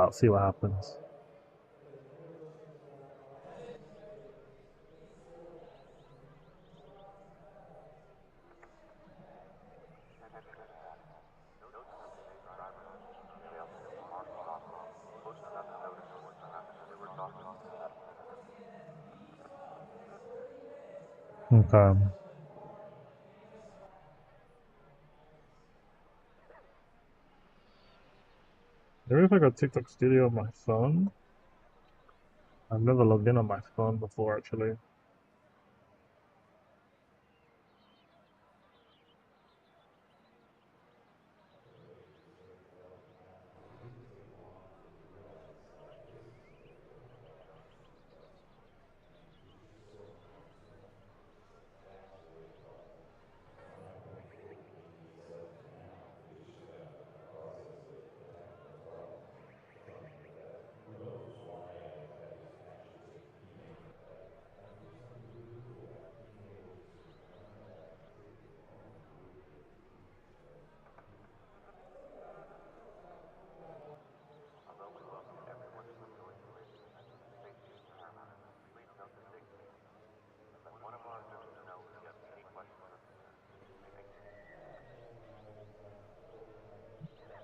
out, see what happens. Okay. There is like a TikTok studio on my phone. I've never logged in on my phone before, actually.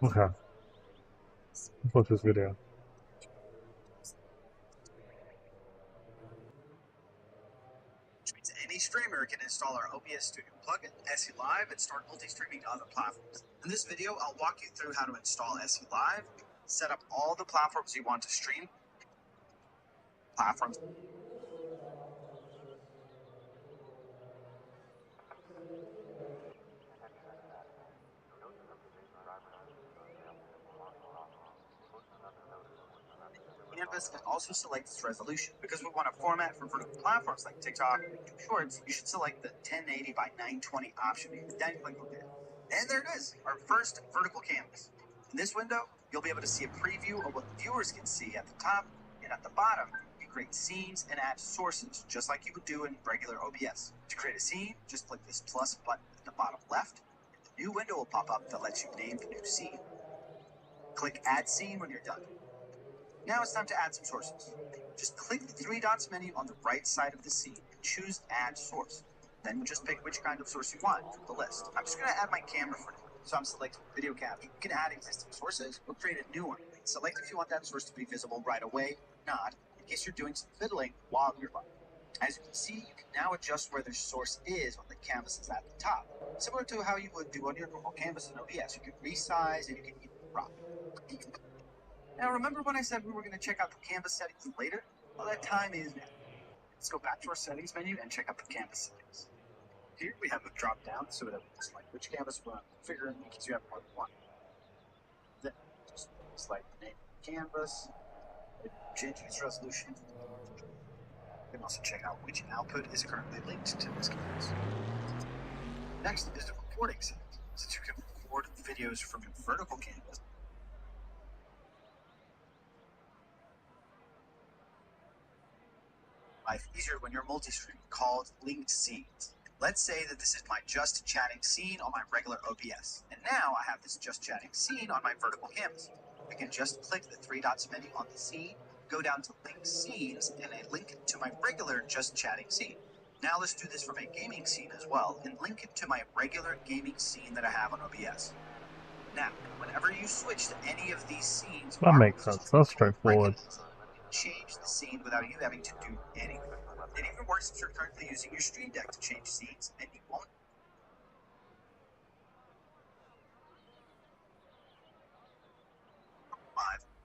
Okay. Watch this video. Which means any streamer can install our OBS Studio plugin, SE Live, and start multi-streaming to other platforms. In this video, I'll walk you through how to install SE Live, set up all the platforms you want to stream, platforms. Canvas, and also select its resolution. Because we want a format for vertical platforms like TikTok and YouTube Shorts, you should select the 1080 by 920 option here. Then click OK. And there it is, our first vertical canvas. In this window, you'll be able to see a preview of what viewers can see at the top, and at the bottom, you create scenes and add sources, just like you would do in regular OBS. To create a scene, just click this plus button at the bottom left, and the new window will pop up that lets you name the new scene. Click Add Scene when you're done. Now it's time to add some sources. Just click the three dots menu on the right side of the scene and choose Add Source. Then you just pick which kind of source you want from the list. I'm just going to add my camera for now, so I'm selecting video capture. You can add existing sources or create a new one. Select if you want that source to be visible right away, not, in case you're doing some fiddling while you're live. As you can see, you can now adjust where the source is when the canvas is at the top. Similar to how you would do on your normal canvas in OBS. You can resize and you can even crop. Now, remember when I said we were going to check out the canvas settings later? Well, that time is now. Let's go back to our settings menu and check out the canvas settings. Here we have a drop down so that we can select which canvas we want to configure in case you have more than one. Then just select the name of the canvas, change its resolution. You can also check out which output is currently linked to this canvas. Next is the recording settings. Since you can record videos from your vertical canvas, life easier when you're multi-streaming, called linked scenes. Let's say that this is my just chatting scene on my regular OBS, and now I have this just chatting scene on my vertical canvas. I can just click the three dots menu on the scene, go down to link scenes, and I link it to my regular just chatting scene. Now let's do this from a gaming scene as well, and link it to my regular gaming scene that I have on OBS. Now, whenever you switch to any of these scenes, That makes sense. That's straightforward. change the scene without you having to do anything. It even works if you're currently using your Stream Deck to change scenes, and you won't.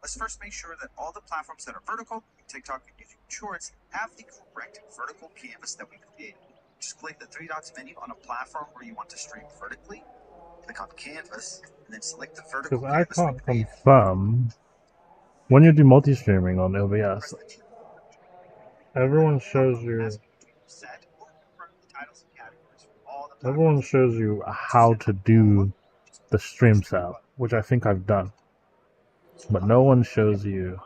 Let's first make sure that all the platforms that are vertical, TikTok and YouTube Shorts, have the correct vertical canvas that we created. Just click the three dots menu on a platform where you want to stream vertically, click on Canvas, and then select the vertical Because I canvas can't we created. confirm when you do multi-streaming on OBS, everyone shows you how to do the stream setup, which I think I've done, but no one shows you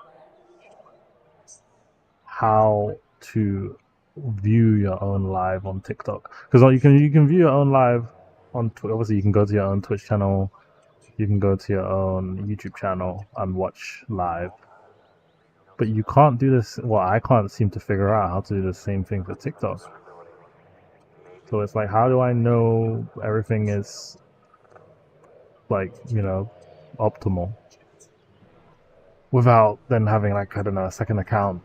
how to view your own live on TikTok. Because you can view your own live on Twitch. Obviously, you can go to your own Twitch channel you can go to your own YouTube channel and watch live. But you can't do this. Well, I can't seem to figure out how to do the same thing for TikTok. So it's like, how do I know everything is like, optimal without then having like, I don't know, a second account?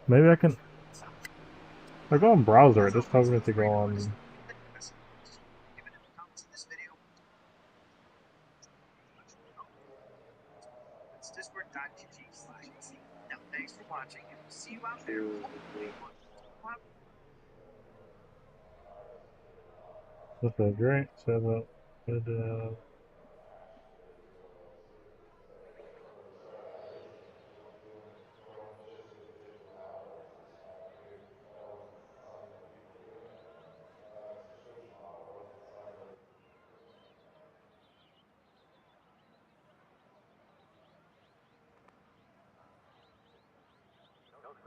Maybe I can. I go on browser. It just tells me to go on. It's discord.gg/AC. Now, thanks for watching, and we'll see you out there. That's a great setup. Good.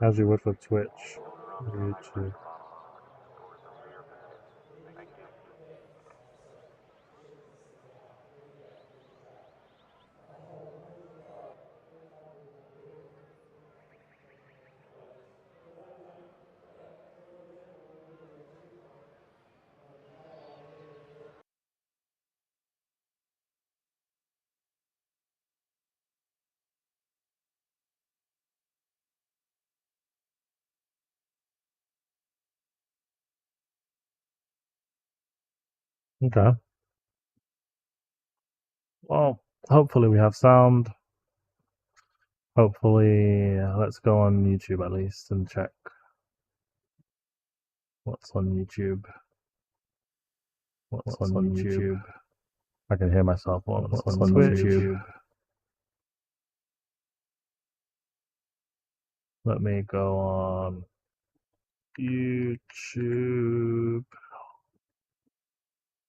As you would for Twitch, YouTube. Okay. Well, hopefully we have sound. Hopefully, let's go on YouTube at least and check what's on YouTube. What's on YouTube? I can hear myself. What's on YouTube? Let me go on YouTube.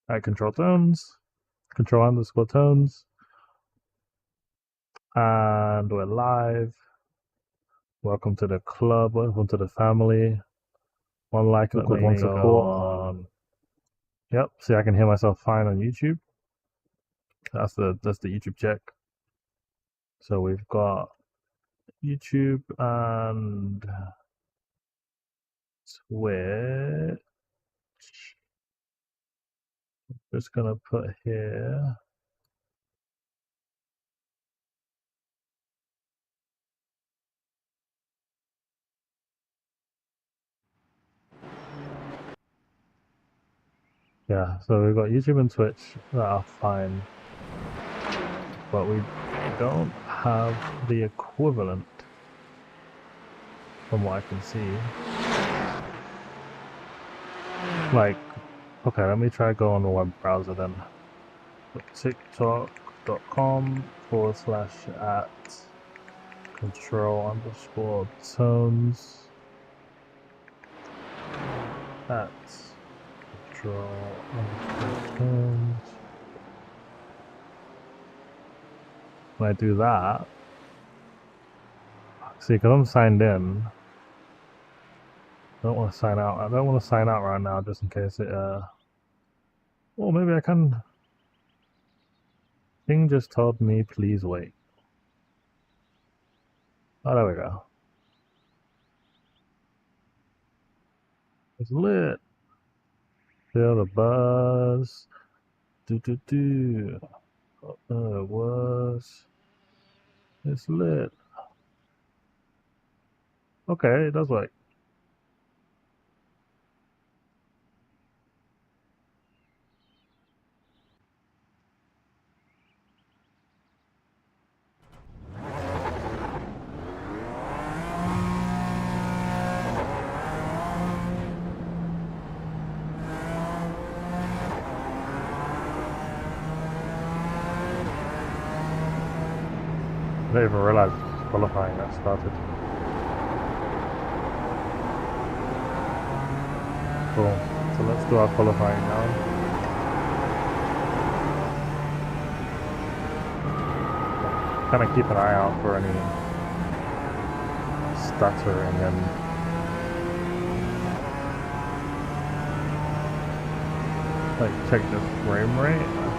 Alright, control tones. Control_tones. And we're live. Welcome to the club. Welcome to the family. One like and one support. Yep. See, I can hear myself fine on YouTube. That's the YouTube check. So we've got YouTube and Twitch. Just gonna put here. Yeah, so we've got YouTube and Twitch that are fine, but we don't have the equivalent from what I can see. Like, okay, let me try go on the web browser then. TikTok.com/@control_tones @control_tones. When I do that, see, because I'm signed in, I don't want to sign out. I don't want to sign out right now just in case it, well, maybe I can. Thing just told me, please wait. Oh, there we go. It's lit. Feel the buzz. Do. It was. It's lit. Okay, it does work. I didn't even realize qualifying that started. Cool. So let's do our qualifying now. Kind of keep an eye out for any stuttering and like check the frame rate. I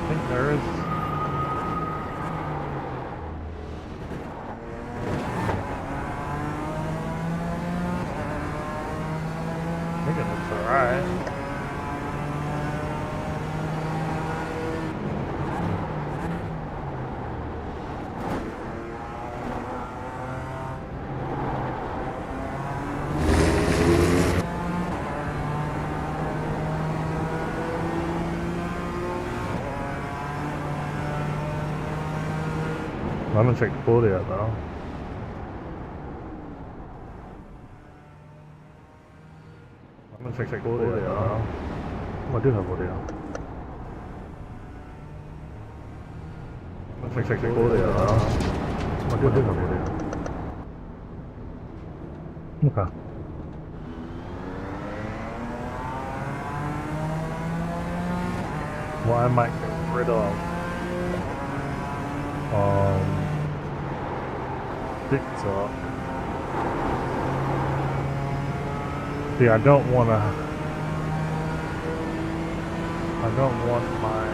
think there is haven't checked audio though. I haven't checked audio though. Oh, I do have audio. I haven't checked audio though. Oh, I do have audio. Okay. What I might get rid of TikTok. See, I don't want my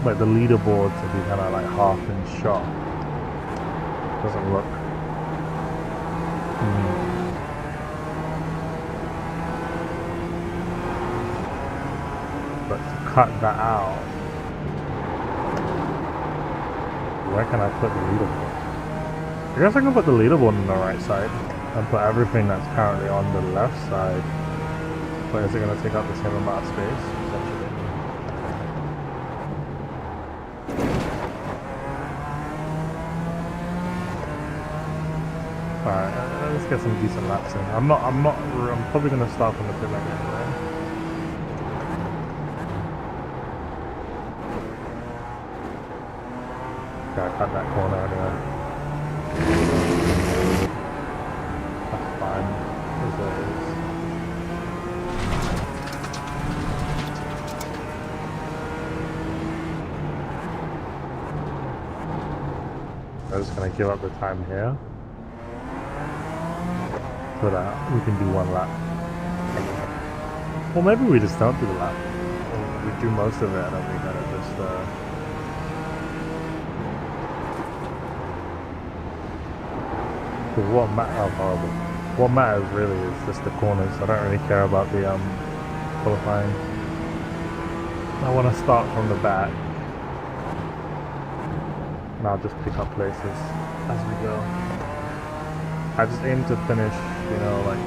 like the leaderboard to be kind of like half in shot. Doesn't look. But to cut that out, where can I put the leaderboard? I guess I can put the leaderboard on the right side and put everything that's currently on the left side. But is it going to take up the same amount of space? Essentially. Alright, let's get some decent laps in. I'm probably going to start from the pit lane anyway. I cut that corner anyway. That's fine. As always. I'm just gonna give up the time here so that we can do one lap. Well, maybe we just don't do the lap. We do most of it and then we kind of just what matters really is just the corners. I don't really care about the qualifying. I want to start from the back and I'll just pick up places as we go. I just aim to finish, you know, like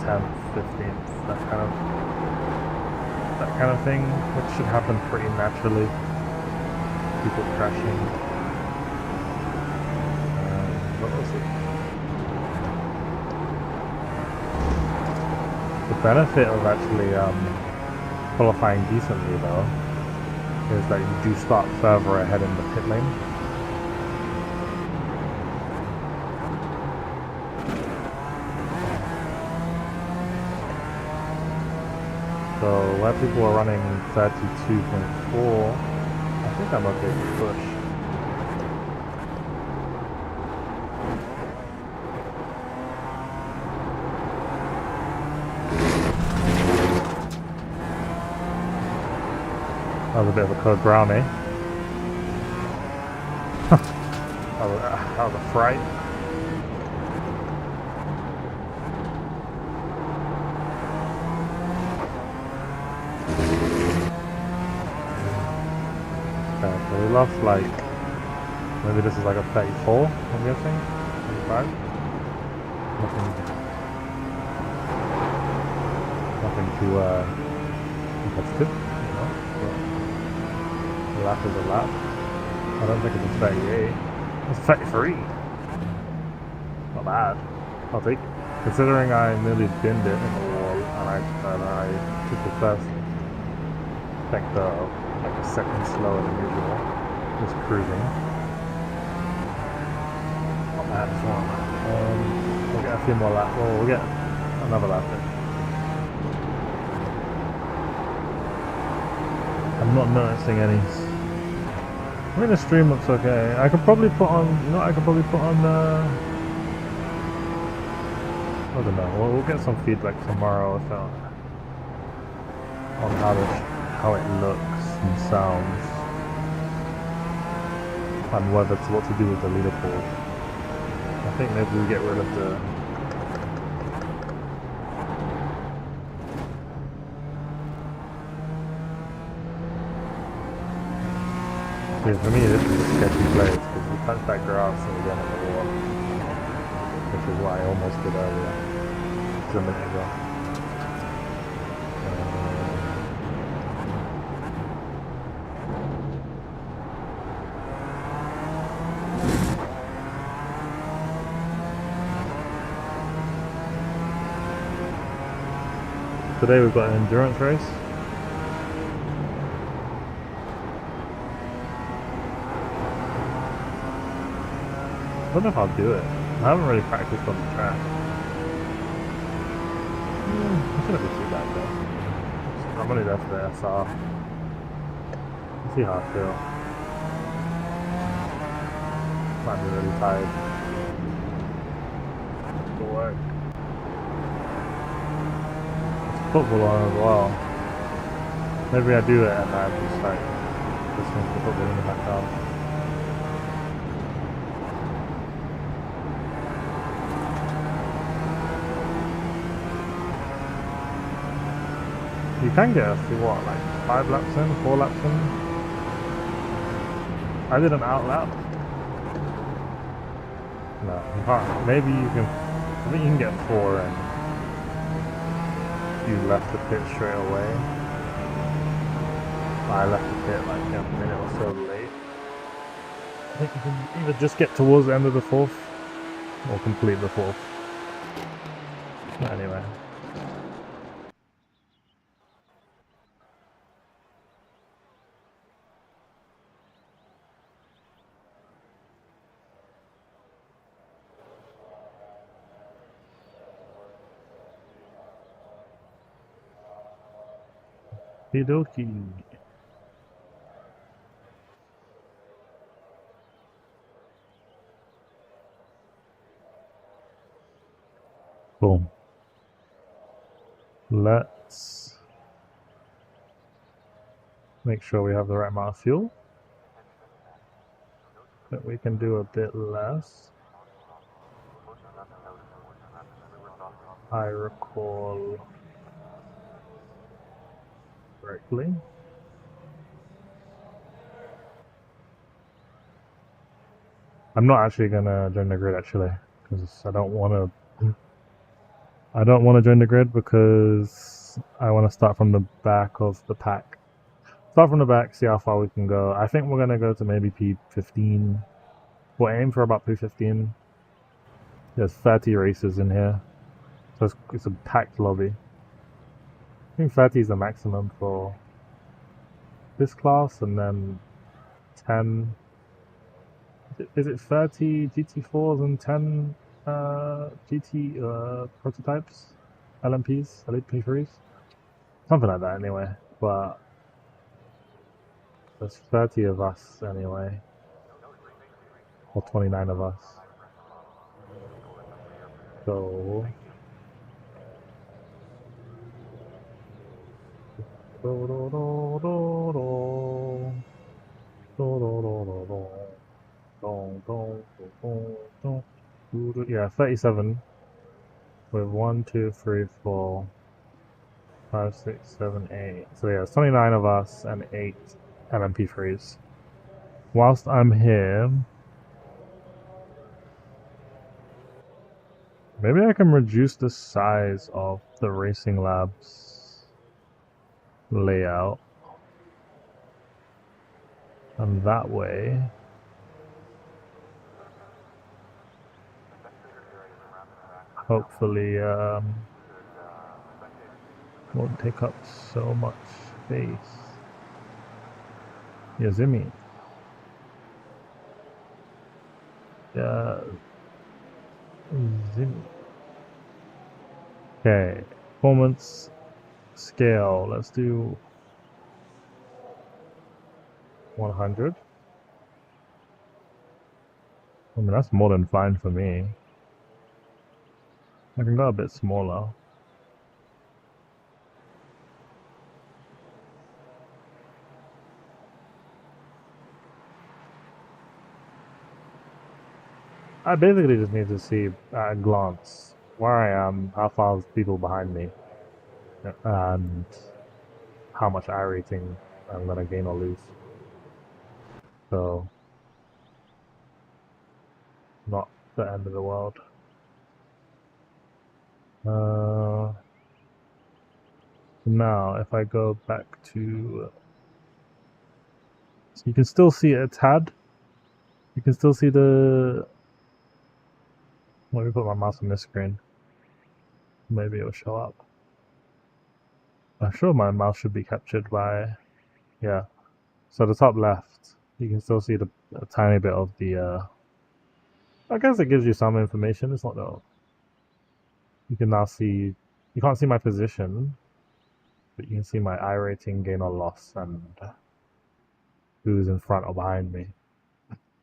10th, 15th, that kind of thing, which should happen pretty naturally. People crashing. But we'll see. The benefit of actually qualifying decently though is that you do start further ahead in the pit lane. So where people are running 32.4, I think I'm okay to push. That was a bit of a code brown, eh? that was a fright. Okay, so we lost like, maybe this is like a 34, I'm guessing? 35? Nothing too competitive. A lap is a lap. I don't think it's a 38. It's 33. Not bad. I'll take it. Considering I nearly binned it in the wall and I took the first sector like a second slower than usual. Just cruising. Not bad as well. We'll get a few more laps. Well, we'll get another lap in. I'm not noticing any. I mean, the stream looks okay. I could probably put on, you know, I don't know. We'll get some feedback tomorrow on how it looks and sounds, and what to do with the leaderboard. I think maybe we get rid of the. For me, this is a sketchy place because we touch that grass and we get in the wall, which is what I almost did earlier, just a minute ago. Today we've got an endurance race. I don't know if I'll do it. I haven't really practiced on the track. It shouldn't be too bad though. I'm only there for the SR. Let's see how I feel. Might be really tired. For work. There's football on as well. Maybe I do it and I just like listening to football in the background. You can get us to what, like 5 laps in, 4 laps in? I did an outlap. No, you can't. Maybe you can. I think you can get 4 in. You left the pit straight away. I left the pit like a minute or so late. I think you can either just get towards the end of the 4th or complete the 4th. But anyway. Okie. Boom. Let's make sure we have the right amount of fuel. That we can do a bit less. I recall correctly. I'm not actually gonna join the grid actually, because I don't want to join the grid because I want to start from the back of the pack. Start from the back, see how far we can go. I think we're gonna go to maybe P15. We'll aim for about P15. There's 30 races in here, so it's a packed lobby. I think 30 is the maximum for this class, and then 10. Is it 30 GT4s and 10 GT prototypes? LMPs? LMP3s? Something like that anyway. But there's 30 of us anyway. Or 29 of us. So... Yeah, 37 with 1, 2, 3, 4, 5, 6, 7, 8. So yeah, it's 29 of us and 8 LMP3s. Whilst I'm here, maybe I can reduce the size of the Racing Labs layout. And that way, hopefully, won't take up so much space. Yazimi. Yeah. Zimi. Okay. Performance scale. Let's do 100. I mean, that's more than fine for me. I can go a bit smaller. I basically just need to see at a glance where I am, how far people behind me, and how much I rating I'm gonna gain or lose. So, not the end of the world. Now, if I go back to, so you can still see it a tad. You can still see the. Let me put my mouse on this screen. Maybe it'll show up. I'm sure my mouse should be captured by, yeah. So the top left, you can still see a tiny bit of the, I guess it gives you some information. It's not though. You can now see, you can't see my position, but you can see my I rating, gain or loss, and who's in front or behind me.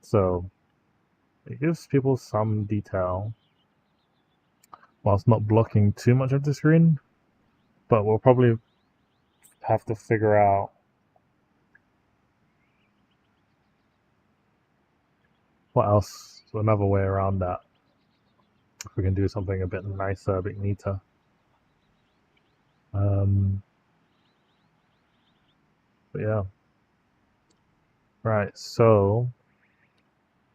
So it gives people some detail whilst not blocking too much of the screen, but we'll probably have to figure out what else, another way around that. If we can do something a bit nicer, a bit neater. But yeah. Right, so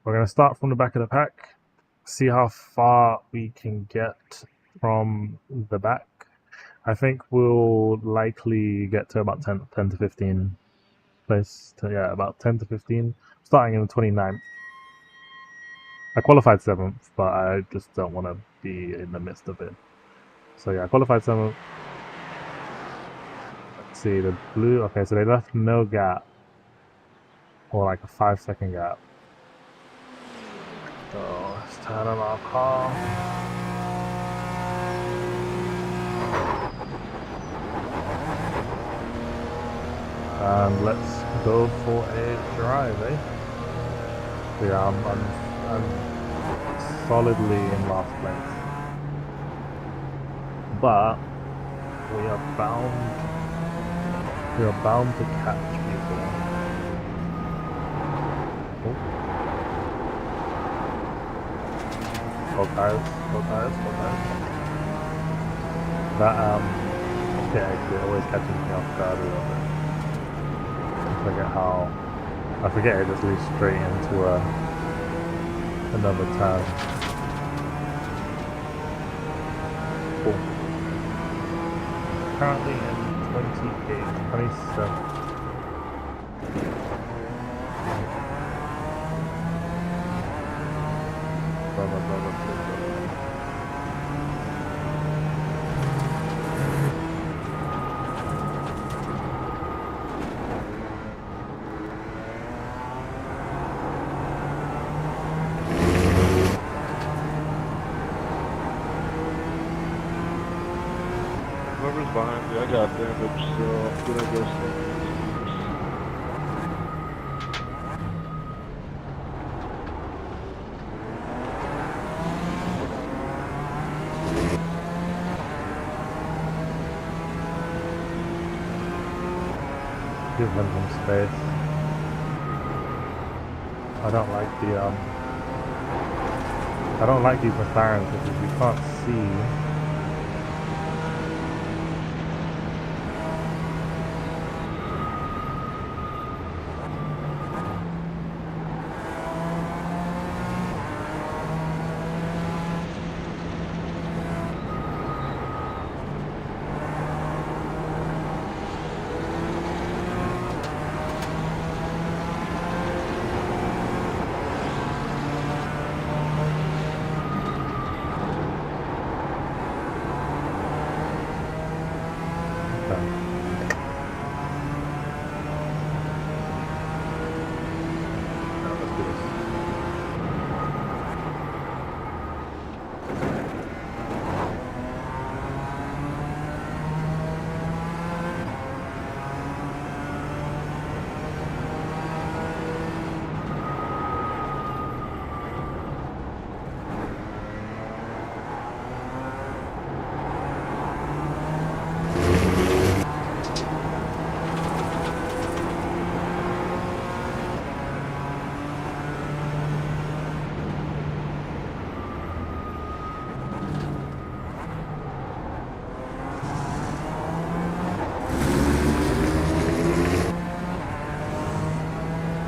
we're going to start from the back of the pack, see how far we can get from the back. I think we'll likely get to about 10 to 15 place. Yeah, about 10 to 15, starting in the 29th. I qualified 7th, but I just don't want to be in the midst of it. So yeah, I qualified 7th. Let's see, the blue, okay, so they left no gap, or like a 5-second gap. So let's turn on our car. And let's go for a drive, eh? So yeah, I'm solidly in last place. But we are bound to catch people. Oh. Go tires. That actually it always catches me off guard a little bit. I forget it just leads straight into another turn. Cool. Currently in 27. Whoever's behind me, I got damage, so I'm gonna go slow. Give him some space. I don't like these McLarens because you can't see.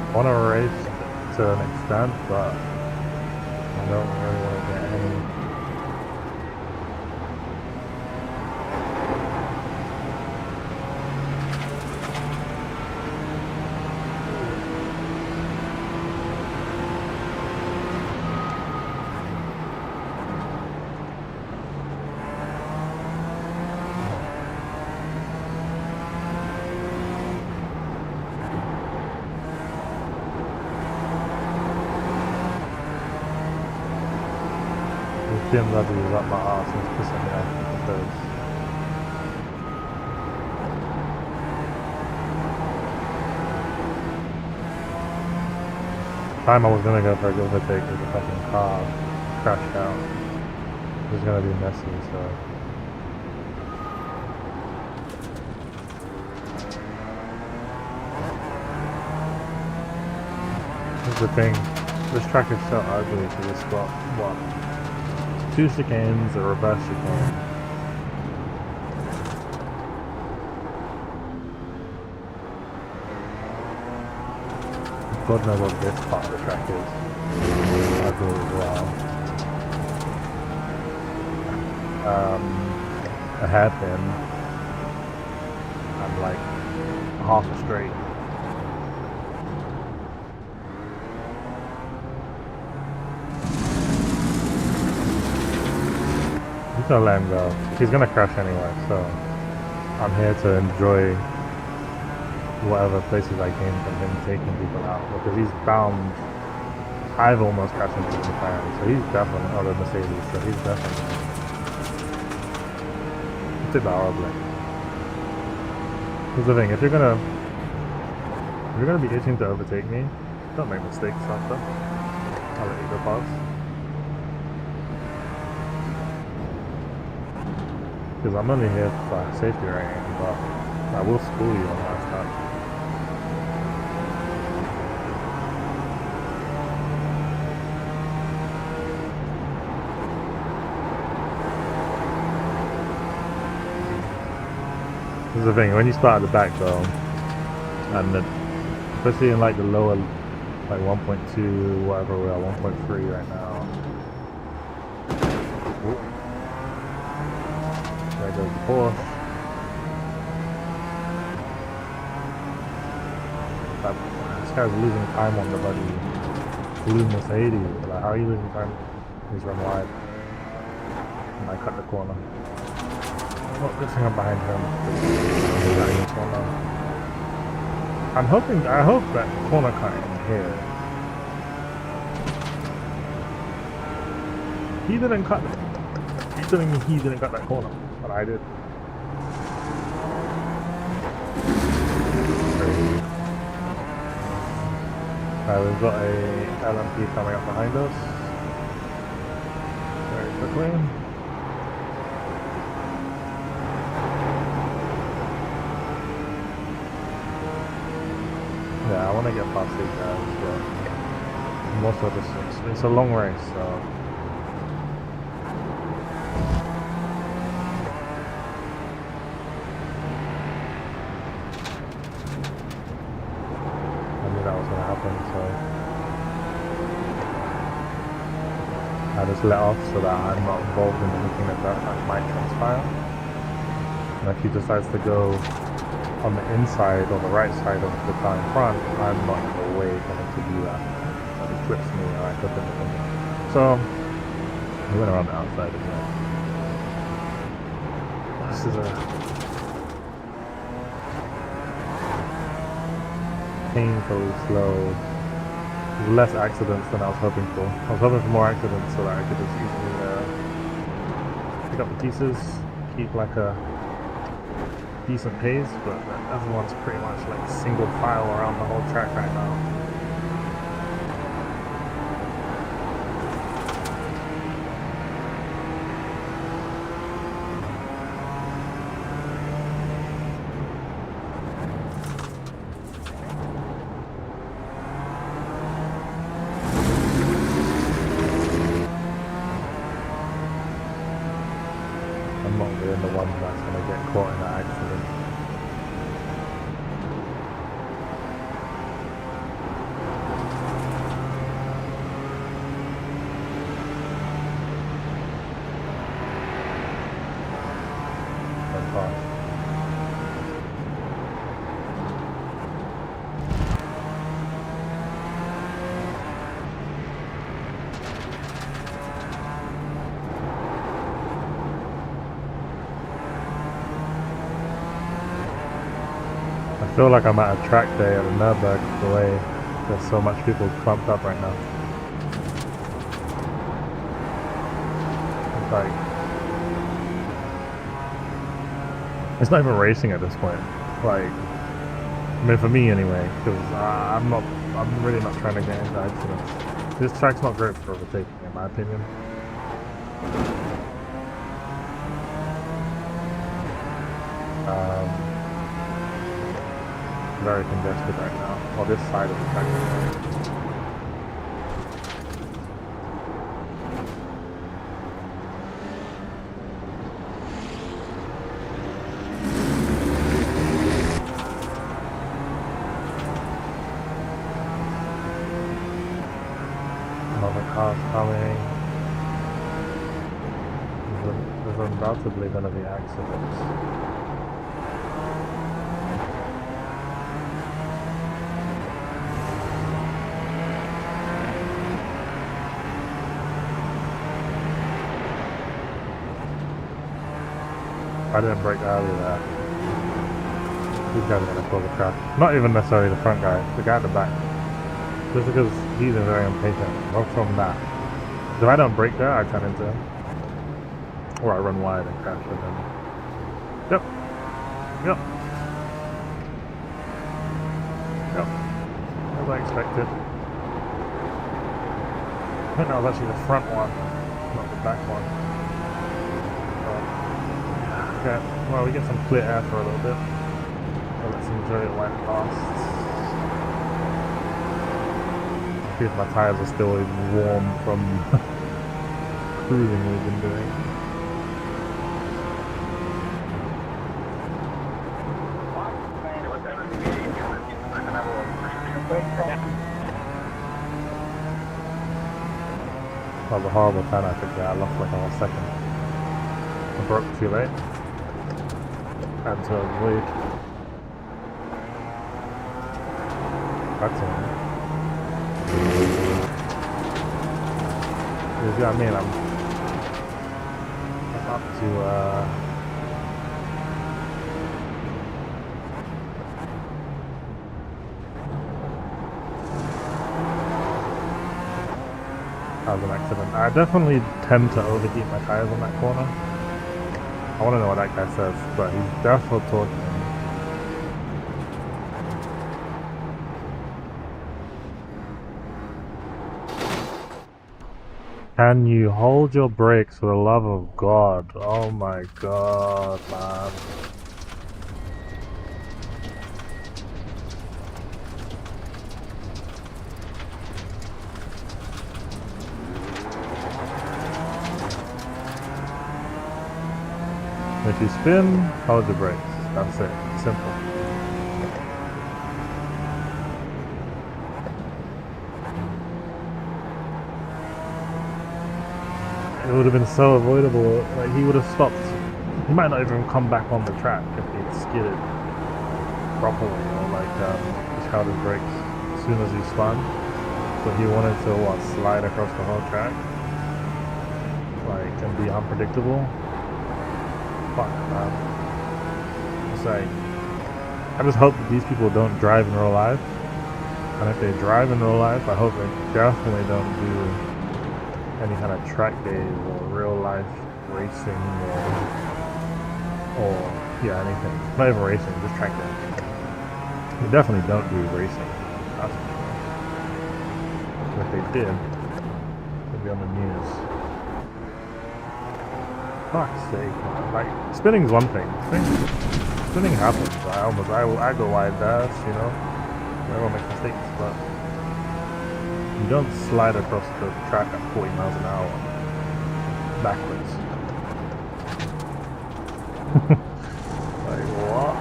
I want to race to an extent, but I don't really want to get any. BMW is up my arse and it's pissing me off because the time I was gonna go for a overtake with the fucking car crashed out. It was gonna be messy, so. This is the thing. This track is so ugly because it's got, what? 2 chicanes, a reverse chicane. God knows what this part of the track is. Ugly as well. A hairpin. And like half a straight. I'm gonna let him go. He's gonna crash anyway, so I'm here to enjoy whatever places I came from him taking people out, because he's bound. I've almost crashed into the McLaren, so he's definitely, or the Mercedes, so he's definitely. It's about horribly. Here's the thing: if you're gonna be itching to overtake me, don't make mistakes after. I'll let you go past. Because I'm only here for safety rating, but I will school you on that stuff. This is the thing, when you start at the back though, and especially in like the lower, like 1.2, whatever we are, 1.3 right now. Ooh. There goes the Porsche. This guy's losing time on the bloody blue Mercedes. Like, how are you losing time? He's run wide. And I cut the corner. Oh, good thing I'm behind him. He's cutting the corner. I hope that corner cutting here. He didn't cut it. He's telling me he didn't cut that corner. But I did. We've got a LMP coming up behind us. Very quickly. Yeah, I want to get past these guys, but I'm also just, it's a long race, so. I just let off so that I'm not involved in anything that might transpire. And if he decides to go on the inside or the right side of the car in front, I'm not in the way for him to do that. So he flips me or I flip him. So he went around the outside again. This is a painfully slow. Less accidents than I was hoping for. I was hoping for more accidents so that I could just easily pick up the pieces, keep like a decent pace, but everyone's pretty much like single file around the whole track right now. I'm not really the one that's going to get caught in that accident. So fast. I feel like I'm at a track day at Nürburgring the way there's so much people clumped up right now. Like, it's not even racing at this point. Like, I mean, for me anyway, because I'm really not trying to get into accidents. This track's not great for overtaking, in my opinion. Very congested right now. Well, this side of the track anyway. Another car's coming. There's undoubtedly going to be accidents. I didn't brake early there. These guys are going to cause a crash. Not even necessarily the front guy, the guy at the back. Just because he's very impatient. Not from that. If I don't brake there, I turn into him. Or I run wide and crash with him. Yep. Yep. Yep. As I expected. I think that was actually the front one, not the back one. Okay, well, we get some clear air for a little bit. So let's enjoy it while it lasts. See if my tires are still even warm from cruising we've been doing. That was a horrible turn I took there. I lost like a whole second. I broke too late. Had to avoid. That's it. You see what I mean? I'm up to that was an accident. I definitely tend to overheat my tires on that corner. I want to know what that guy says, but he's definitely talking. Can you hold your brakes for the love of God? Oh my God, man. If you spin, hold your brakes. That's it. Simple. It would have been so avoidable. Like, he would have stopped. He might not even come back on the track if he'd skidded properly, or like just held his brakes as soon as he spun. But he wanted to slide across the whole track, like, and be unpredictable. Fuck, man. It's like, I just hope that these people don't drive in real life. And if they drive in real life, I hope they definitely don't do any kind of track days or real life racing or yeah, anything. Not even racing, just track days. They definitely don't do racing. That's for sure. If they did, they'd be on the news. Fuck's sake, man. Like, spinning's one thing. Spinning happens. I go wide dash, you know. Everyone makes mistakes, but you don't slide across the track at 40 miles an hour backwards. Like, what?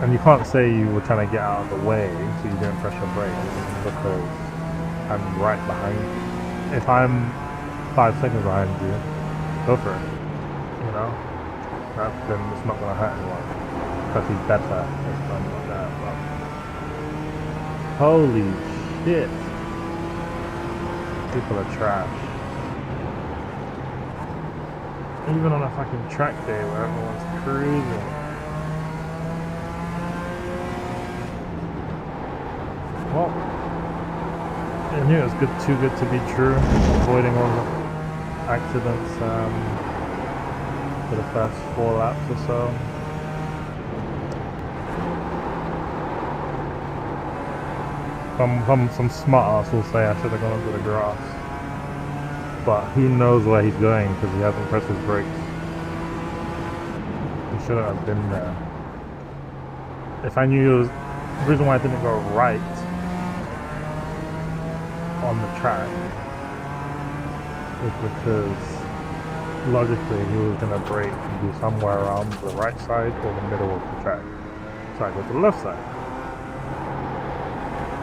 And you can't say you were trying to get out of the way so you didn't press your brakes, because I'm right behind you. If I'm 5 seconds behind you, go for it. You know, then it's not gonna hurt anyone. Because he's better if something like that. But holy shit! People are trash. Even on a fucking track day where everyone's cruising. Well, I knew it was too good to be true. Avoiding all the accidents. for the first 4 laps or so. Some smart ass will say I should have gone onto the grass. But he knows where he's going because he hasn't pressed his brakes. He shouldn't have been there. If I knew the reason why I didn't go right on the track was because logically he was going to brake and be somewhere around the right side or the middle of the track. So I go to the left side.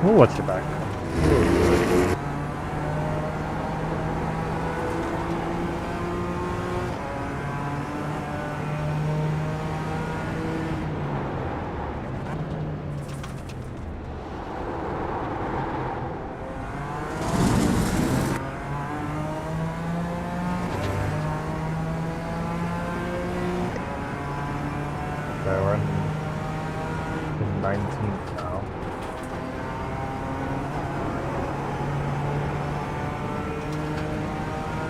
We'll watch your back. We're in 19th now.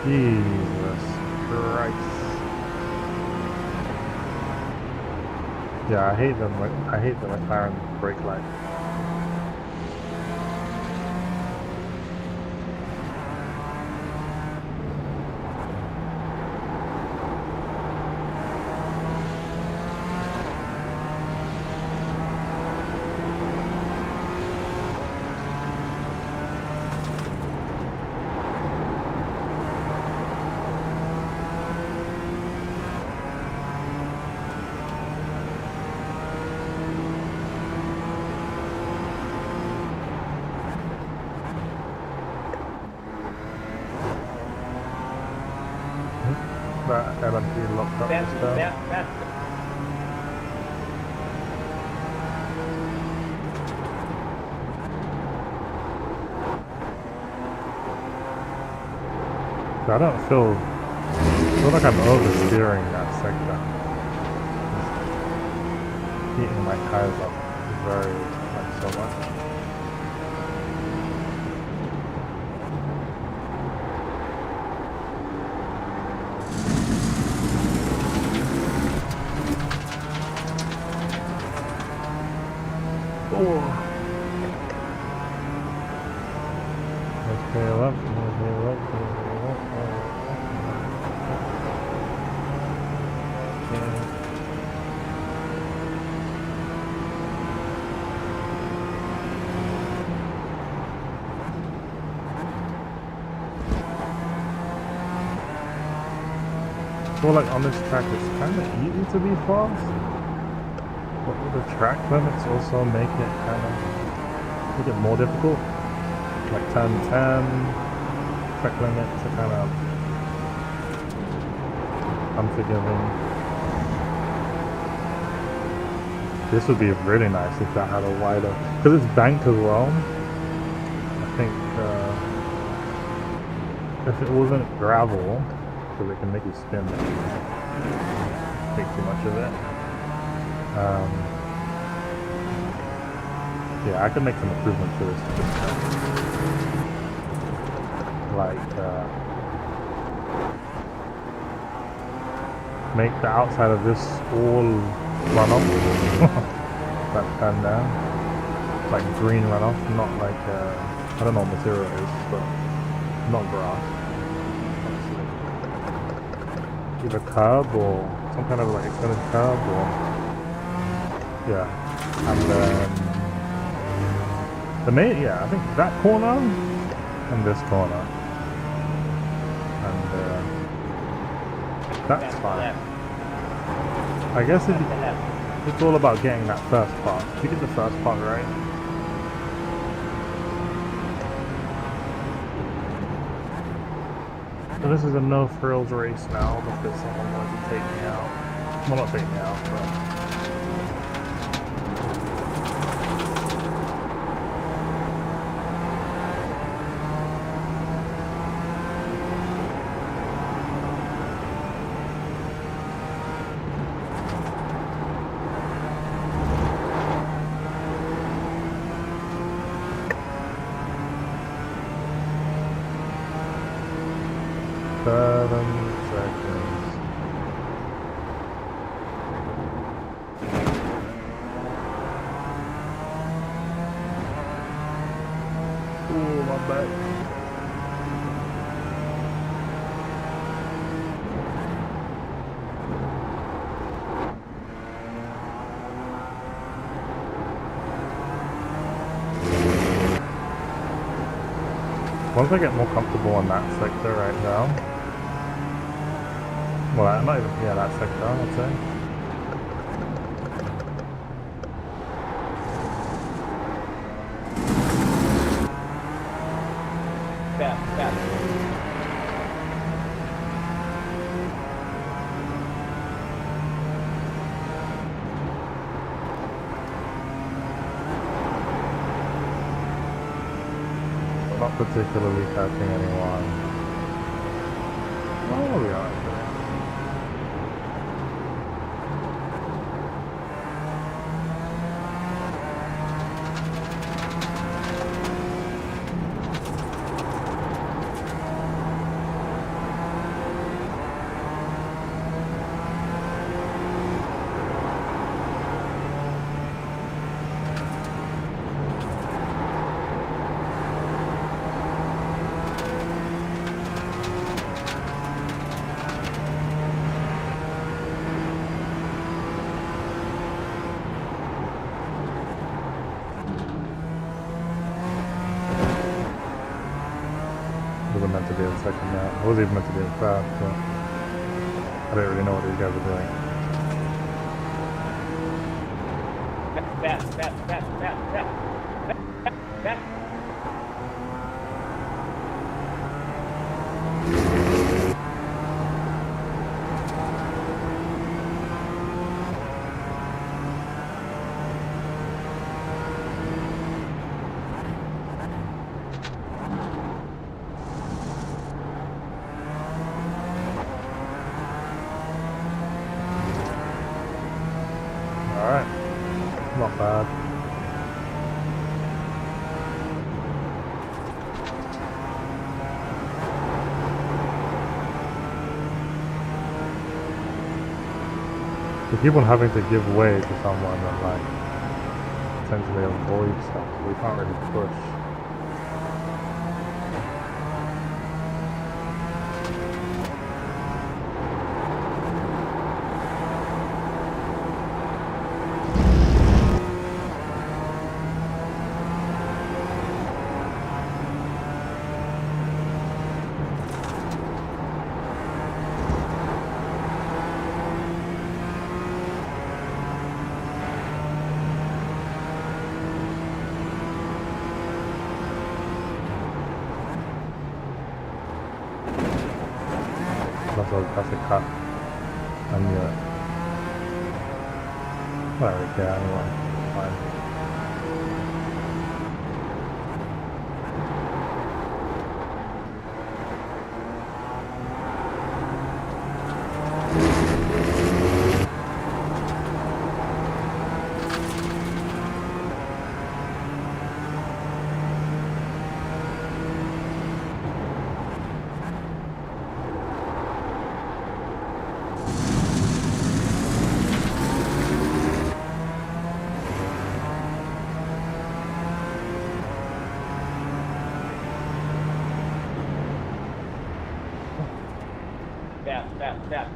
Jesus Christ. Yeah, I hate the McLaren brake light. That LMP locked up this time. I don't feel like I'm oversteering that sector. It's heating my tires up so much. I feel like on this track it's kind of easy to be fast, but the track limits also make it more difficult. Like turn 10, track limits are kind of unforgiving. This would be really nice if that had a wider, because it's banked as well. I think if it wasn't gravel, because it can make you spin and take too much of it. Yeah, I could make some improvements to this. Like, make the outside of this all runoff. That turn down. Like green runoff, not like, I don't know what material it is, but not grass. Either curb or some kind of like extended curb or yeah, and then I think that corner and this corner, and that's fine. I guess it's all about getting that first part. If you get the first part right, so this is a no frills race now because someone wanted to take me out. Well, not take me out, but Ooh, my back. Once I get more comfortable in that sector right now, well, not even, yeah, that sector, I'd say. Fast. Not particularly catching anyone. Oh, we are. Wasn't meant to be in second now. I wasn't even meant to be in third, but I don't really know what these guys are doing. Fast. Alright. Not bad. We keep on having to give way to someone and like essentially avoid stuff, so we can't really push. That's a cut. And yeah. I don't really care anyway. Fine.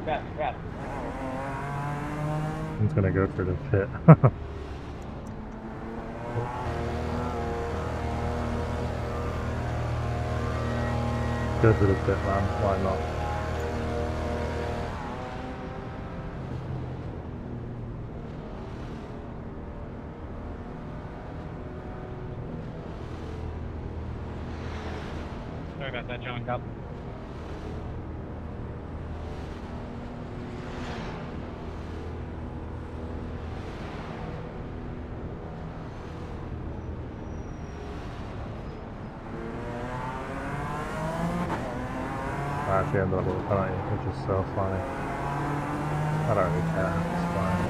Fast. I'm just gonna go through the pit. Go through the pit, man. Why not? Sorry about that, John Cup. I actually ended up with a penalty, which is so funny. I don't really care. It's fine.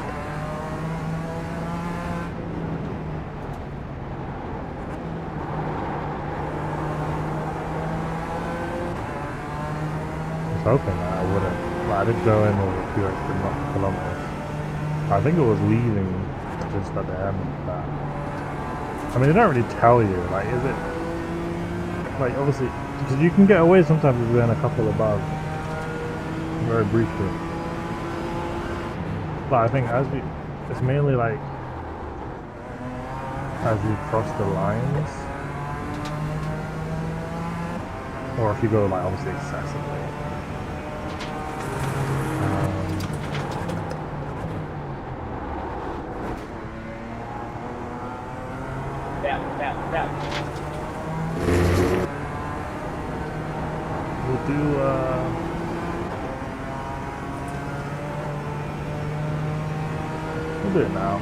I was hoping that I wouldn't. But I did go in with a few extra kilometers. I think it was leaving just at the end of that. I mean, they don't really tell you. Like, is it like obviously, because you can get away sometimes with doing a couple above, very briefly. But I think it's mainly like as you cross the lines, or if you go like obviously excessively. We'll do we'll do it now.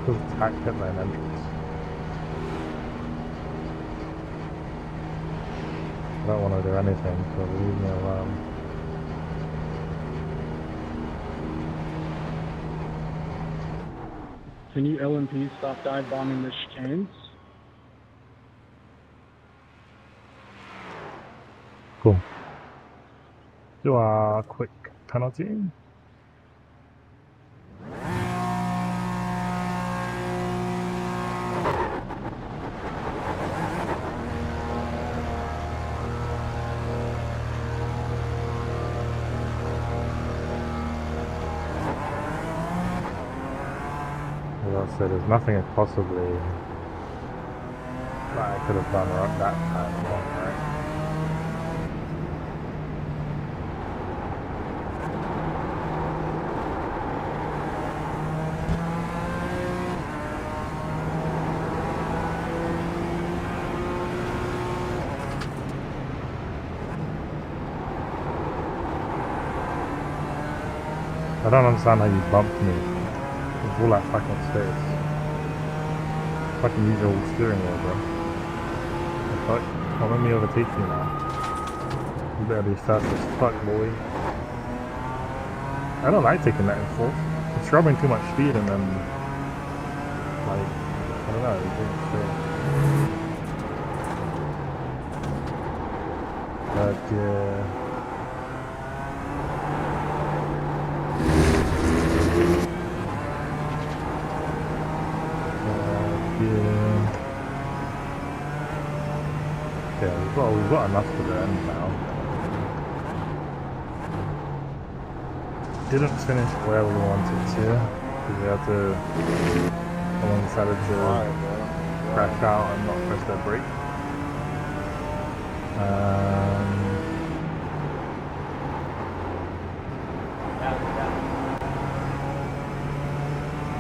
Just attack hit lane entrance. I don't want to do anything, so leave me alone. Can you LMP stop dive bombing the chicanes? Cool. Do a quick penalty. As I said, there's nothing possibly that I could have done right that time wrong, right? I don't understand how you bumped me with all that fucking space. Fucking use your steering wheel, bro. The fuck? Don't let me overtake you now. You better be fast as fuck, boy. I don't like taking that in fourth. It's rubbing too much speed and then, like, I don't know, it's just but yeah. Yeah, we've got enough to the end now. Didn't finish where we wanted to, because we had to, someone decided to crash out and not press their brake.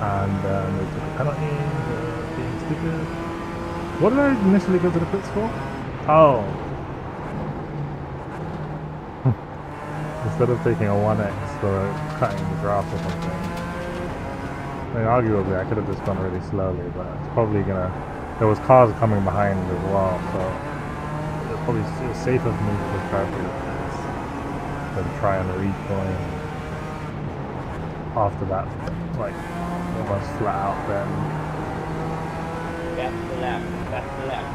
And they took a penalty for being stupid. What did I initially go to the pits for? Oh. Instead of taking a 1x for cutting the grass or something. I mean, arguably I could have just gone really slowly, but it's probably gonna... There was cars coming behind as well, so it was safer for me to just drive through the pits than try and rejoin after that, like, almost flat out bend. That's the left. That's the left.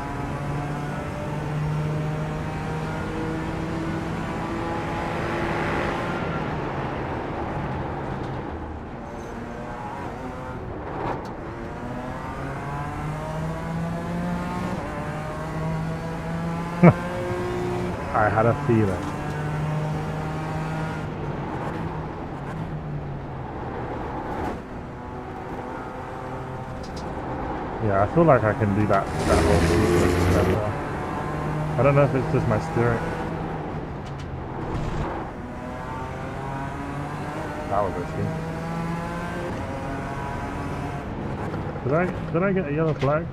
I had a feeling. Yeah, I feel like I can do that whole sequence better. I don't know if it's just my steering. That was risky. Did I get a yellow flag?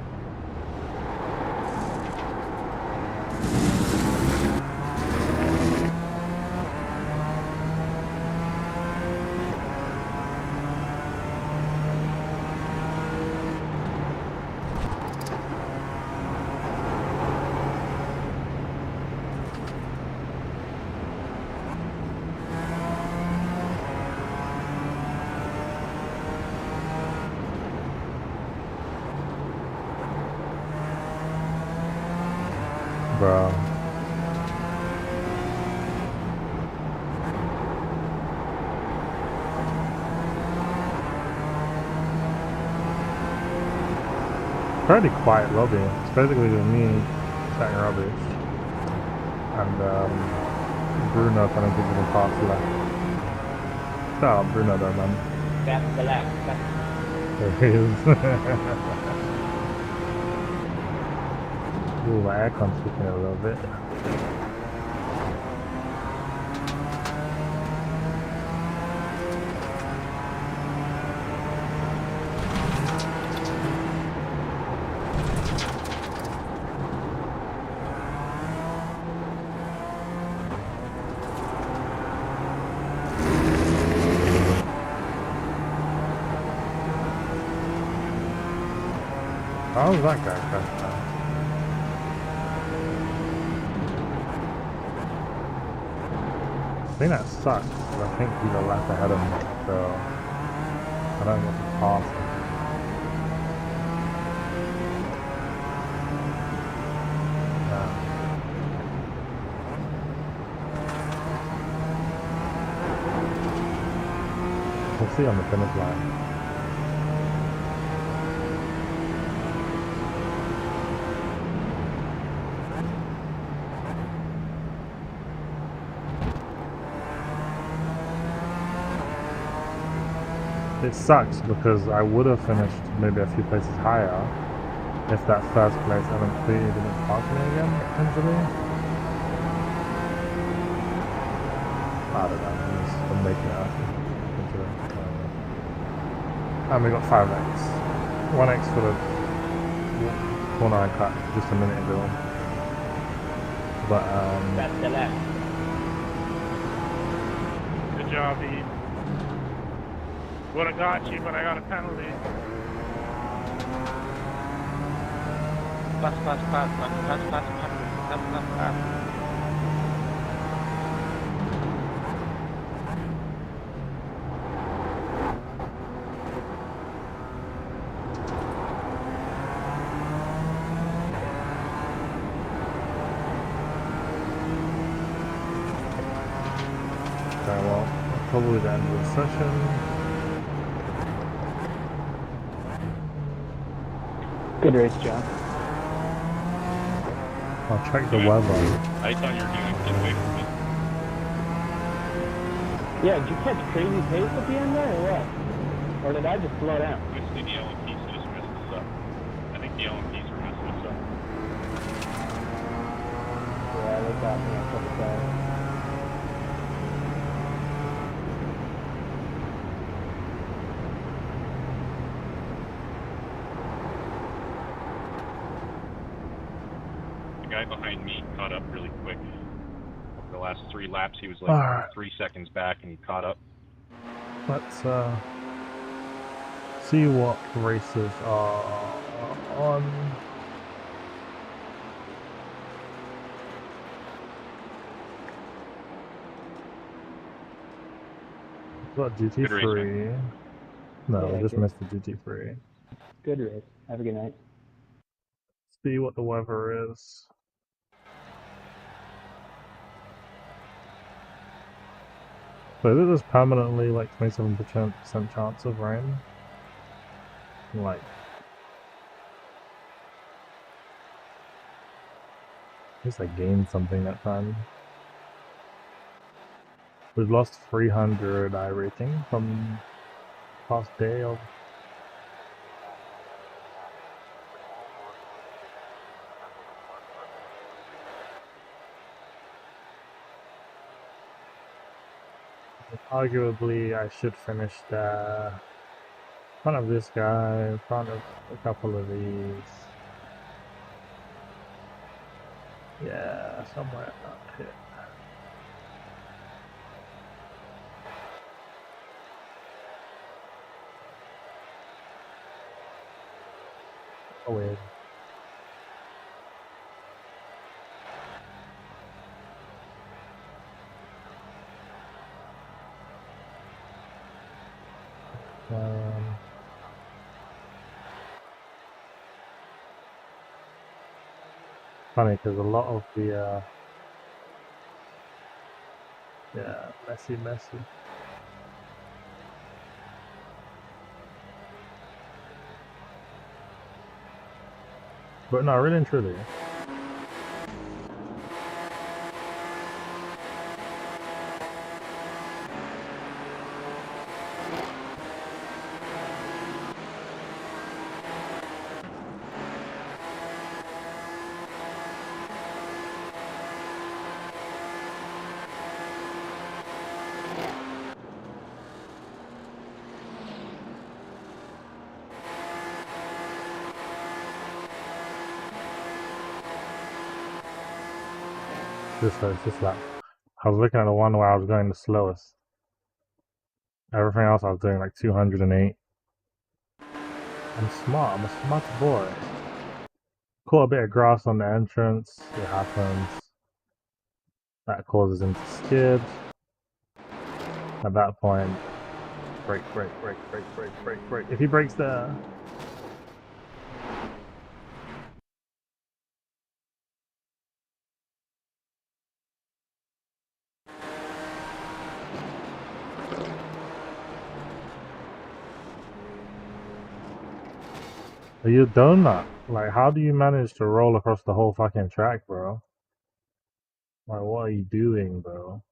Bro. Pretty quiet lobby. It's basically just me chatting rubbish. And Bruno kind of giving the pass left. Shout out Bruno though, man. That's the left. That's There he is. Ooh, my aircon's kicking a little bit. How was that guy crashed down? I think that sucks, because I think he's a lap ahead of me, so I don't get to pass him. We'll see on the finish line. It sucks because I would have finished maybe a few places higher if that first place LMP didn't pass me again, potentially. I don't know, I'm making it up. And we got 5x. 1x for the corner I cut just a minute ago. But that's the left. Good job, Eve. Would have got you, but I got a penalty. Pass. okay, well, probably the end of the session. Good race, John. I'll check the weather. I thought you were going to get away from me. Yeah, did you catch crazy pace at the end there, or what? Or did I just slow down? Obviously, the LMPs just messed us up. I think the LMPs are messing us up. Yeah, they got me a couple times. The guy behind me caught up really quick. Over the last 3 laps, he was like Alright. 3 seconds back, and he caught up. Let's see what races are on. Got Good race, GT3. No, Yeah, we just good. missed the GT3. Good race. Have a good night. See what the weather is. So is it just permanently like 27% chance of rain? Like, at least I gained something that time. We've lost 300 I rating from past day of. Arguably, I should finish there. In front of this guy, in front of a couple of these. Yeah, somewhere up here. Oh, weird. Um, Funny because a lot of the yeah, messy. But no, really and truly. Just that. I was looking at the one where I was going the slowest. Everything else I was doing like 208. I'm smart. I'm a smart boy. Caught a bit of grass on the entrance. It happens. That causes him to skid. At that point, brake. If he brakes there, are you a donut? Like, how do you manage to roll across the whole fucking track, bro? Like, what are you doing, bro?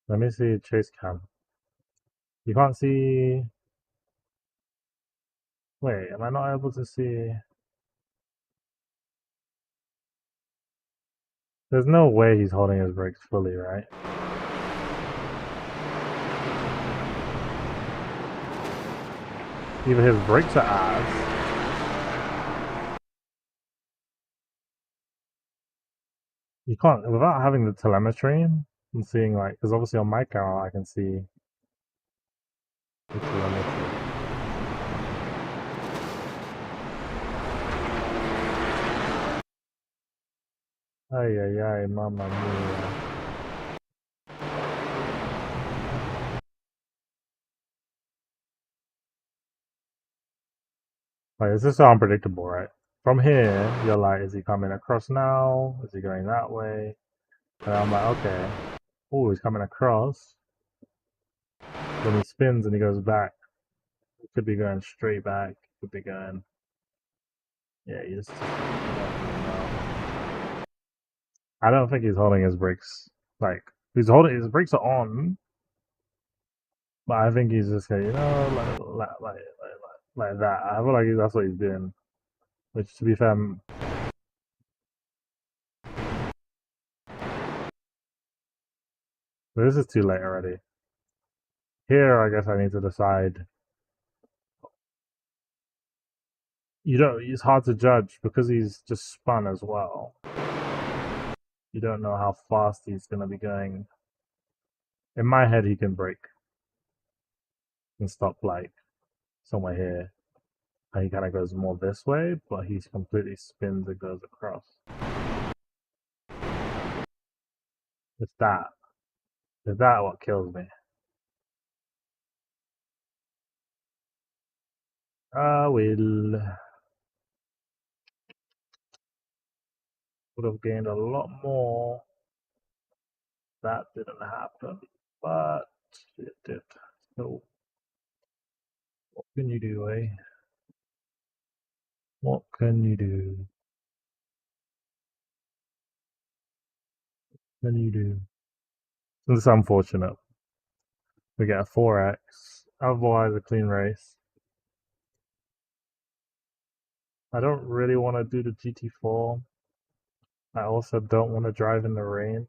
Let me see chase cam. You can't see. Wait, am I not able to see? There's no way he's holding his brakes fully, right? Either his brakes are ass. You can't, without having the telemetry and seeing, like, because obviously on my camera I can see the telemetry. Ay, mamma mia. Like, it's just so unpredictable, right? From here, you're like, is he coming across now? Is he going that way? And I'm like, okay. Oh, he's coming across. Then he spins and he goes back. He could be going straight back. Could be going. Yeah, you just don't know. I don't think he's holding his brakes. Like, he's holding his brakes are on, but I think he's just you know, like that. I feel like that's what he's doing. Which, to be fair, this is too late already. Here, I guess I need to decide. You don't. It's hard to judge because he's just spun as well. You don't know how fast he's gonna be going. In my head, he can brake and stop like somewhere here. And he kind of goes more this way, but he completely spins and goes across. It's that. It's that what kills me. Will would have gained a lot more. That didn't happen, but it did. So what can you do, eh? What can you do? What can you do? It's unfortunate. We get a 4x. Otherwise, a clean race. I don't really want to do the GT4. I also don't want to drive in the rain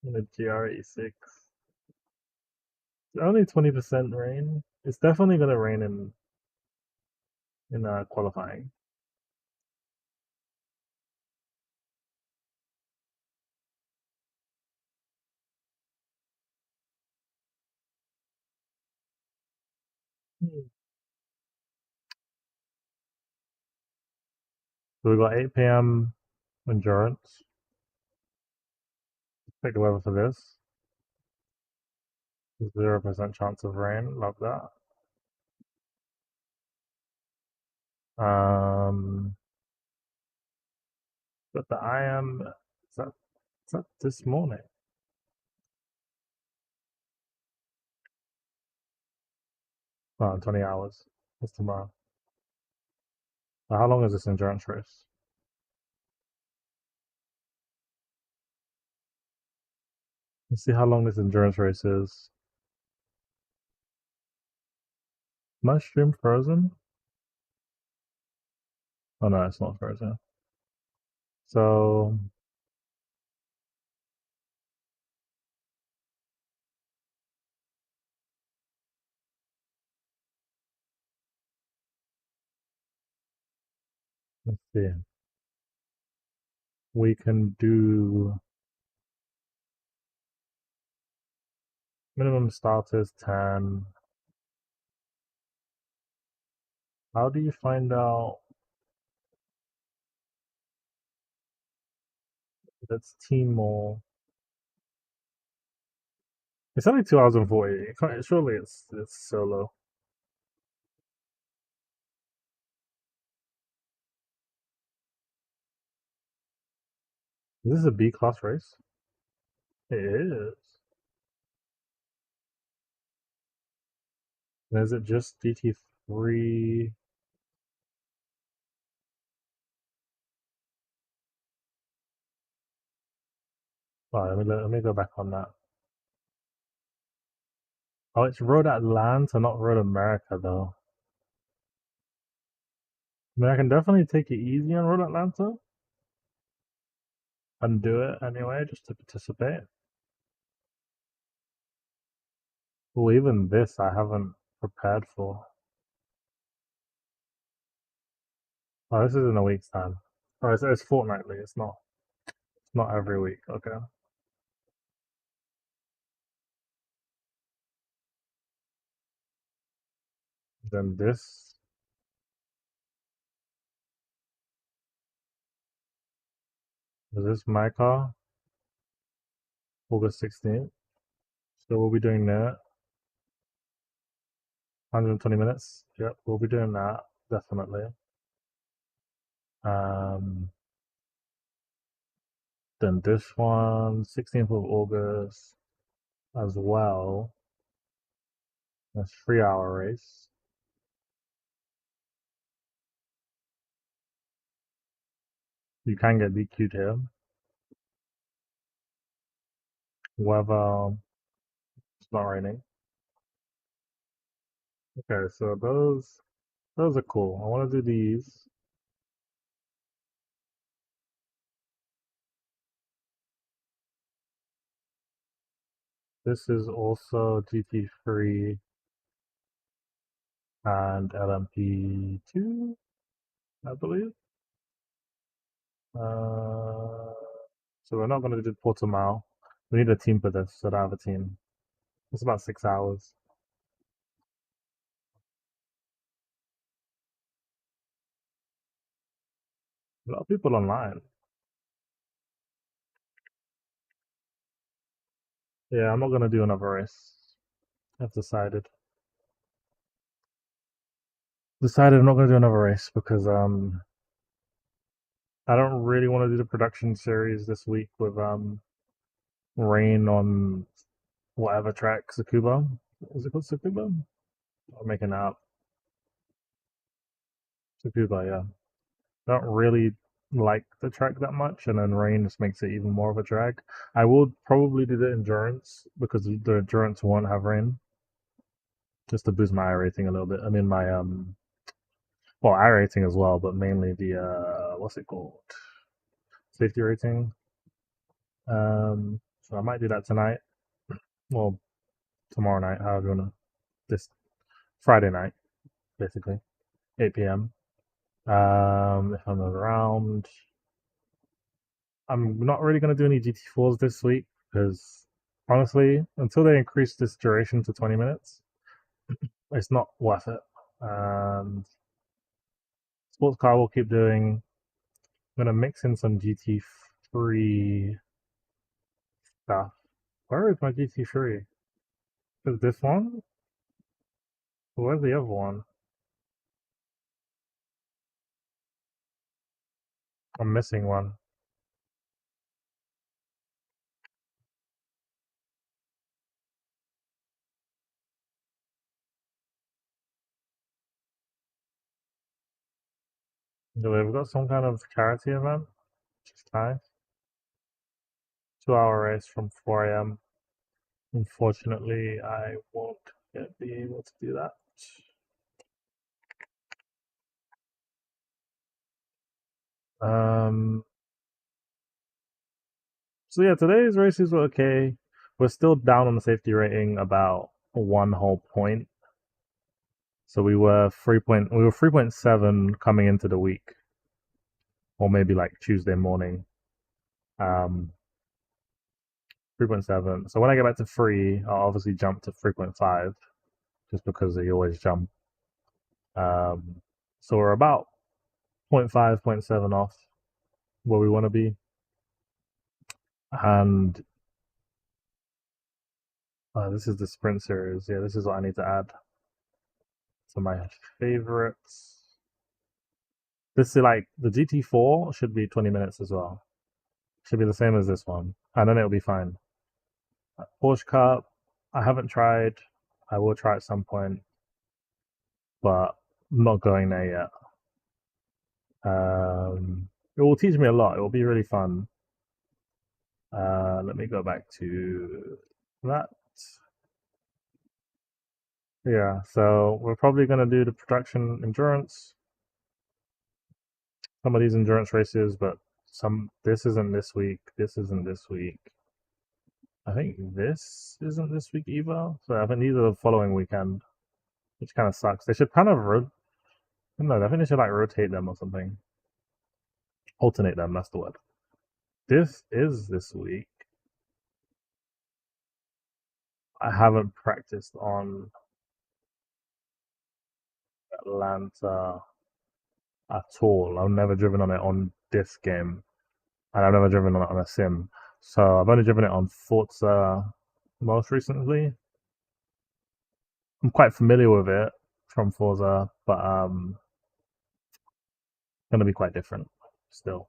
in a GR86. It's only 20% rain. It's definitely going to rain in qualifying. So we got 8 p.m. endurance. Pick the weather for this. 0% chance of rain. Love that. But the IM is that this morning? Oh, in 20 hours. That's tomorrow. How long is this endurance race? Let's see how long this endurance race is. My stream frozen? Oh no, it's not frozen. So let's see. We can do minimum start is 10. How do you find out if it's team or it's only 2 hours and 40. Surely it's solo. Is this a B class race? It is. And is it just GT3? Oh, let me go back on that. Oh, it's Road Atlanta, not Road America, though. I mean, I can definitely take it easy on Road Atlanta and do it anyway, just to participate. Well, even this I haven't prepared for. Oh, this is in a week's time. Oh, it's fortnightly. It's not every week. Okay. Then this. Is this my car? August 16th. So we'll be doing that. 120 minutes. Yep, we'll be doing that, definitely. Then this one, 16th of August as well. That's 3-hour race. You can get DQ'd here. Weather, it's not raining. Okay, so those are cool. I want to do these. This is also GT3 and LMP2, I believe. So we're not going to do Portimao. We need a team for this, so I don't have a team. It's about 6 hours. A lot of people online. Yeah, I'm not going to do another race. I've decided. I'm not going to do another race because I don't really want to do the production series this week with rain on whatever track, Tsukuba. Is it called Tsukuba? I'm making that up. Tsukuba, yeah. I don't really like the track that much, and then rain just makes it even more of a drag. I will probably do the endurance because the endurance won't have rain, just to boost my iRating a little bit. I mean my well, iRating as well, but mainly the what's it called? Safety rating. So I might do that tonight. Well, tomorrow night, however you wanna. This Friday night, basically, 8 p.m. If I'm around, I'm not really gonna do any GT4s this week because honestly, until they increase this duration to 20 minutes, it's not worth it. And sports car will keep doing. I'm gonna mix in some GT3 stuff. Where is my GT3? Is this one? Where's the other one? I'm missing one. We've got some kind of charity event, which is nice. 2-hour race from 4 a.m. Unfortunately, I won't be able to do that. So yeah, today's races were okay. We're still down on the safety rating about 1 whole point. So we were 3.7 coming into the week, or maybe like Tuesday morning. 3.7. So when I get back to 3, I'll obviously jump to 3.5, just because they always jump. So we're about 0.5, 0.7 off where we want to be. And this is the sprint series. Yeah, this is what I need to add to my favorites. This is like the GT4 should be 20 minutes as well. Should be the same as this one, and then it'll be fine. Porsche Cup, I haven't tried. I will try at some point, but I'm not going there yet. It will teach me a lot. It will be really fun. Let me go back to that. Yeah, so we're probably going to do the production endurance. Some of these endurance races, but this isn't this week. This isn't this week. I think this isn't this week either. So I think these are the following weekend, which kind of sucks. They should kind of no, I think they should like rotate them or something. Alternate them, that's the word. This is this week. I haven't practiced on Atlanta at all. I've never driven on it on this game, and I've never driven on it on a sim. So I've only driven it on Forza most recently. I'm quite familiar with it from Forza, but going to be quite different still.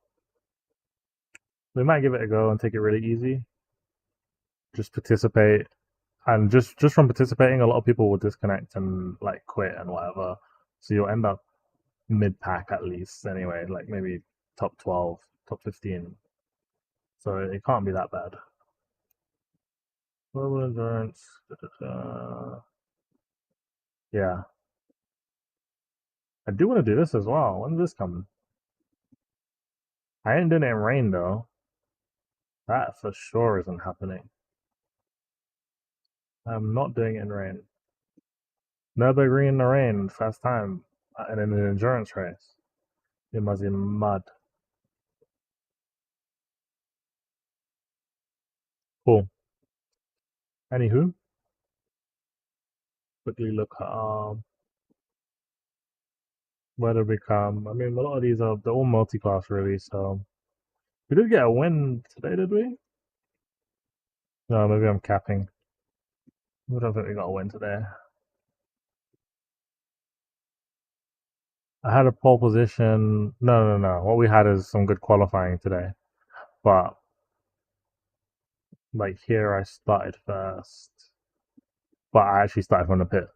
We might give it a go and take it really easy. Just participate, and just from participating, a lot of people will disconnect and like quit and whatever. So you'll end up mid-pack at least anyway, like maybe top 12, top 15. So it can't be that bad. Global endurance. Yeah. I do want to do this as well. When's this coming? I ain't doing it in rain though. That for sure isn't happening. I'm not doing it in rain. Nürburgring in the rain, first time, and in an endurance race. It must be mud. Cool. Anywho, quickly look at where to become. I mean, a lot of these they're all multi-class really. So we did get a win today, did we? No, maybe I'm capping. I don't think we got a win today. I had a pole position. No. What we had is some good qualifying today, but like here I started first, but I actually started from the pit.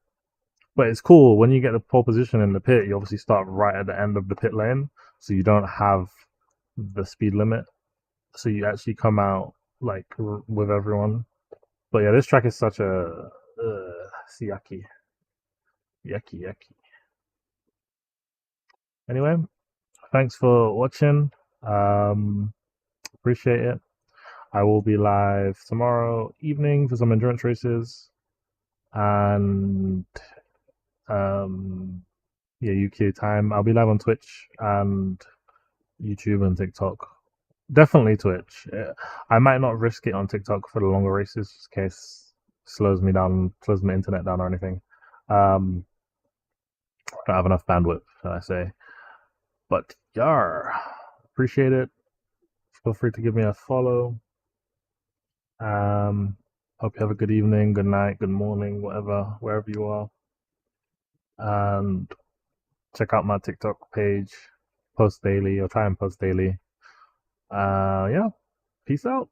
But it's cool when you get the pole position in the pit. You obviously start right at the end of the pit lane, so you don't have the speed limit. So you actually come out like with everyone. But yeah, this track is such a yucky. Anyway, thanks for watching. Appreciate it. I will be live tomorrow evening for some endurance races, and yeah, UK time. I'll be live on Twitch and YouTube and TikTok. Definitely Twitch. I might not risk it on TikTok for the longer races in case it slows my internet down or anything. I don't have enough bandwidth, shall I say. But appreciate it. Feel free to give me a follow. Hope you have a good evening, good night, good morning, whatever, wherever you are. And check out my TikTok page. Post daily, or try and post daily. Yeah. Peace out.